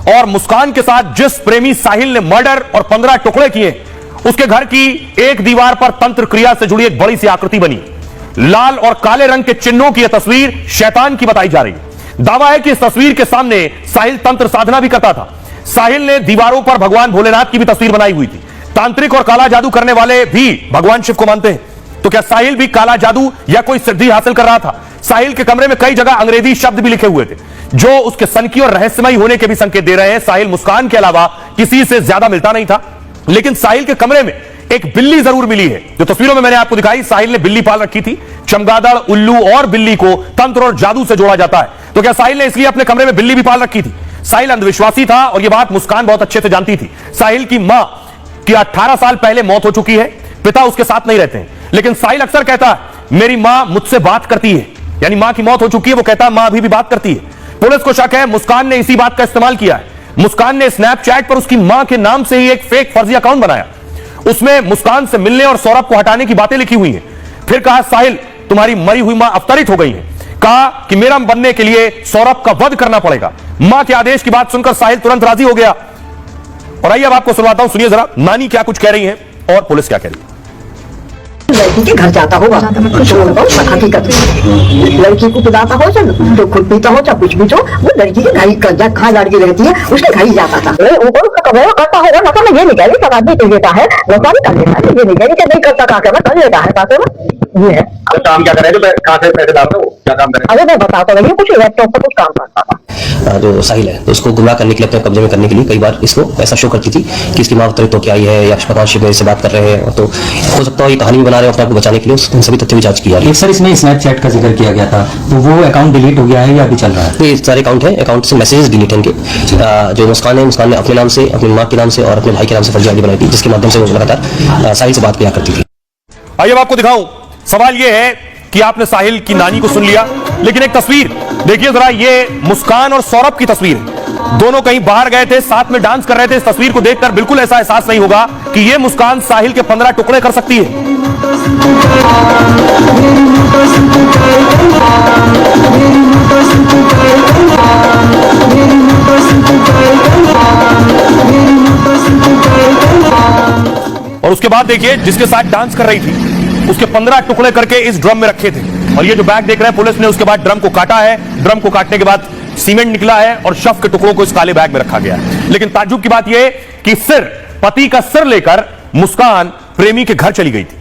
और मुस्कान के साथ जिस प्रेमी साहिल ने मर्डर और 15 टुकड़े किए, उसके घर की एक दीवार पर तंत्र क्रिया से जुड़ी एक बड़ी सी आकृति बनी। लाल और काले रंग के चिन्हों की यह तस्वीर शैतान की बताई जा रही है। दावा है कि इस तस्वीर के सामने साहिल तंत्र साधना भी करता था। साहिल ने दीवारों पर भगवान भोलेनाथ की भी तस्वीर बनाई हुई थी। तांत्रिक और काला जादू करने वाले भी भगवान शिव को मानते हैं, तो क्या साहिल भी काला जादू या कोई सिद्धि हासिल कर रहा था? साहिल के कमरे में कई जगह अंग्रेजी शब्द भी लिखे हुए थे, जो उसके सनकी और रहस्यमयी होने के भी संकेत दे रहे हैं। साहिल मुस्कान के अलावा किसी से ज्यादा मिलता नहीं था, लेकिन साहिल के कमरे में एक बिल्ली जरूर मिली है, जो तस्वीरों में मैंने आपको दिखाई। साहिल ने बिल्ली पाल रखी थी। चमगादड़, उल्लू और बिल्ली को तंत्र और जादू से जोड़ा जाता है, तो क्या साहिल ने इसलिए अपने कमरे में बिल्ली भी पाल रखी थी? साहिल अंधविश्वासी था और यह बात मुस्कान बहुत अच्छे से जानती थी। साहिल की मां की 18 साल पहले मौत हो चुकी है, पिता उसके साथ नहीं रहते हैं, लेकिन साहिल अक्सर कहता है मेरी मां मुझसे बात करती है, यानी मां की मौत हो चुकी है, वो कहता है मां अभी भी बात करती है। पुलिस को शक है मुस्कान ने इसी बात का इस्तेमाल किया है। मुस्कान ने स्नैपचैट पर उसकी मां के नाम से ही एक फेक फर्जी अकाउंट बनाया, उसमें मुस्कान से मिलने और सौरभ को हटाने की बातें लिखी हुई हैं। फिर कहा साहिल तुम्हारी मरी हुई मां अवतरित हो गई है, कहा कि मेरा बनने के लिए सौरभ का वध करना पड़ेगा। मां के आदेश की बात सुनकर साहिल तुरंत राजी हो गया। और आइए अब आपको सुनवाता हूं, सुनिए जरा नानी क्या कुछ कह रही है और पुलिस क्या कह रही है। लड़की के घर जाता होगा कुछ हकीकत लड़की को पिलाता हो चाहे तो खुद पीता हो चाहे कुछ भी हो, वो लड़की के घर कहाँ लड़की रहती है उसके घर ही जाता था। ऊपर उसका कमरा करता होगा ना, मैं ये नहीं कह रही सब आदमी कर लेता है, नशा भी कर लेता है, ये नहीं कह रही नहीं करता कहा कर लेता है पास में। ये है काम क्या करे, कहाँ से पैसे डालते हो, क्या काम करे? अरे मैं बताता रही हूँ, कुछ लैपटॉप पर कुछ काम करता था। जो साहिल है तो उसको गुमराह करने के लिए, अपने कब्जे में करने के लिए कई बार इसको ऐसा शो करती थी कि इसकी मां अवतरित होकर आई है या भगवान शिव से बात कर रहे हैं, तो हो सकता है ये कहानी भी बना रहे हैं अपने आप को बचाने के लिए। उन सभी तथ्यों की जांच की जा रही है। सर इसमें स्नैपचैट का जिक्र किया गया था, तो वो अकाउंट डिलीट हो गया है या अभी चल रहा है? ये सारे अकाउंट है, अकाउंट से मैसेजेस डिलीट हैं इनके। जो मुस्कान है, मुस्कान ने अपने नाम से, अपनी मां के नाम से और अपने भाई के नाम से फर्जी आईडी बनाई थी, जिसके माध्यम से वो लगातार साहिल से बात किया करती थी। आइए अब आपको दिखाऊं। सवाल यह है कि आपने साहिल की नानी को सुन लिया, लेकिन एक तस्वीर देखिए जरा, ये मुस्कान और सौरभ की तस्वीर है। दोनों कहीं बाहर गए थे, साथ में डांस कर रहे थे। इस तस्वीर को देखकर बिल्कुल ऐसा एहसास नहीं होगा कि ये मुस्कान साहिल के 15 टुकड़े कर सकती है। और उसके बाद देखिए जिसके साथ डांस कर रही थी, उसके 15 टुकड़े करके इस ड्रम में रखे थे। और ये जो बैग देख रहे हैं, पुलिस ने उसके बाद ड्रम को काटा है। ड्रम को काटने के बाद सीमेंट निकला है और शव के टुकड़ों को इस काले बैग में रखा गया है। लेकिन ताज्जुब की बात यह कि पति का सिर लेकर मुस्कान प्रेमी के घर चली गई थी।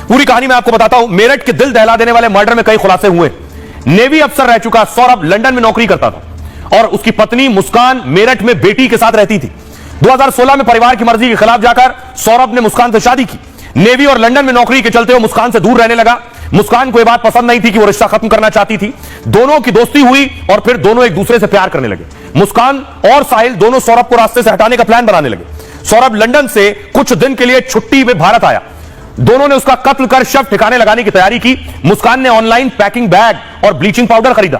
पूरी कहानी मैं आपको बताता हूं। मेरठ के दिल दहला देने वाले मर्डर में कई खुलासे हुए। नेवी अफसर रह चुका सौरभ लंदन में नौकरी करता था और उसकी पत्नी मुस्कान मेरठ में बेटी के साथ रहती थी। 2016 में परिवार की मर्जी के खिलाफ जाकर सौरभ ने मुस्कान से शादी की। नेवी और लंदन में नौकरी के चलते वो मुस्कान से दूर रहने लगा। मुस्कान को यह बात पसंद नहीं थी कि वो रिश्ता खत्म करना चाहती थी। दोनों की दोस्ती हुई और फिर दोनों एक दूसरे से प्यार करने लगे। मुस्कान और साहिल दोनों सौरभ को रास्ते से हटाने का प्लान बनाने लगे। सौरभ लंदन से कुछ दिन के लिए छुट्टी में भारत आया। दोनों ने उसका कत्ल कर शव ठिकाने लगाने की तैयारी की। मुस्कान ने ऑनलाइन पैकिंग बैग और ब्लीचिंग पाउडर खरीदा।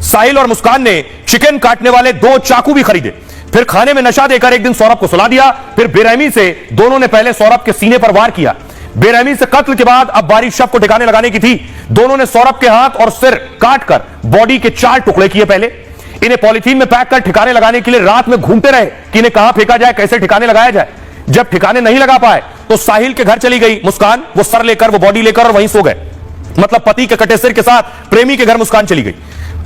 साहिल और मुस्कान ने चिकन काटने वाले 2 चाकू भी खरीदे। फिर खाने में नशा देकर एक दिन सौरभ को सुला दिया। फिर बेरहमी से दोनों ने पहले सौरभ के सीने पर वार किया। बेरहमी से कत्ल के बाद अब बारी शव को ठिकाने लगाने की थी। दोनों ने सौरभ के हाथ और सिर काटकर बॉडी के 4 टुकड़े किए। पहले इन्हें पॉलिथीन में पैक कर ठिकाने लगाने के लिए रात में घूमते रहे कि इन्हें कहां फेंका जाए, कैसे ठिकाने लगाया जाए। जब ठिकाने नहीं लगा पाए तो साहिल के घर चली गई मुस्कान। वो सर लेकर, वो बॉडी लेकर और वहीं सो गए। मतलब पति के कटे सिर के साथ प्रेमी के घर मुस्कान चली गई।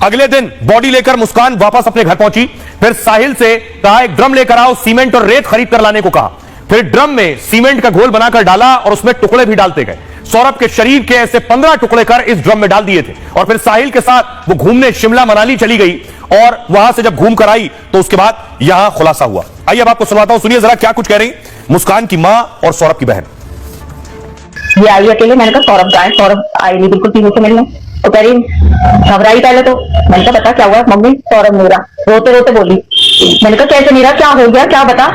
अगले दिन बॉडी लेकर मुस्कान वापस अपने घर पहुंची। फिर साहिल से कहा एक ड्रम लेकर आओ, सीमेंट और रेत खरीद कर लाने को कहा। फिर ड्रम में सीमेंट का घोल बनाकर डाला और उसमें टुकड़े भी डालते गए। सौरभ के शरीर के ऐसे 15 टुकड़े कर इस ड्रम में डाल दिए थे। और फिर साहिल के साथ वो घूमने शिमला मनाली चली गई और वहां से जब घूम कर आई तो उसके बाद यहां खुलासा हुआ। आइए अब आपको सुनाता हूं, सुनिए जरा क्या कुछ कह रही मुस्कान की मां और सौरभ की बहन। ये आई अकेले, मैंने कहा सौरभ जाए, सौरभ आई नहीं बिल्कुल तीनों से मिलने। तो कह रही घबराई पहले, तो मैंने कहा बता क्या हुआ मम्मी? सौरभ नीरा रोते रोते बोली। मैंने कहा कैसे नीरा, क्या हो गया, क्या बता?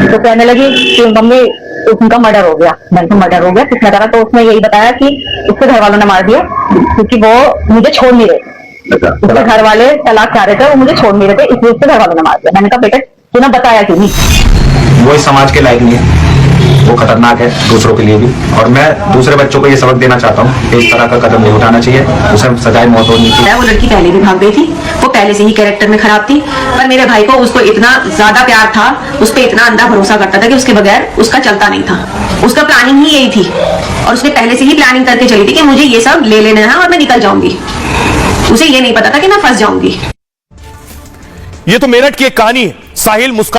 तो कहने लगी कि मम्मी उनका मर्डर हो गया। मैंने कहा मर्डर हो गया, किसने करा? तो उसने यही बताया कि उसके घर वालों ने मार दिया क्योंकि वो मुझे छोड़ नहीं रहे। उसके घर वाले तलाक चाह रहे थे, वो मुझे छोड़ नहीं रहे थे, इसलिए उसके घर वालों ने मार दिया। मैंने कहा बेटा तूने बताया क्यों नहीं? वो इस समाज के लायक नहीं है, वो खतरनाक है दूसरों के लिए भी। और मैं दूसरे बच्चों को ये सबक देना चाहता हूँ कि इस तरह का कदम नहीं उठाना चाहिए, उसे सजाए मौत होनी चाहिए। वो लड़की पहले भी भाग गई थी, वो पहले से ही कैरेक्टर में खराब थी, पर मेरे भाई को उसको इतना ज्यादा प्यार था, उस पर इतना अंधा भरोसा करता था कि उसके बगैर उसका चलता नहीं था। उसका प्लानिंग ही यही थी और उसने पहले से ही प्लानिंग करके चली थी कि मुझे ये सब ले लेना है और मैं निकल जाऊंगी। उसे ये नहीं पता था कि मैं फंस जाऊंगी। ये तो मेरठ की एक कहानी है। साहिल मुस्कान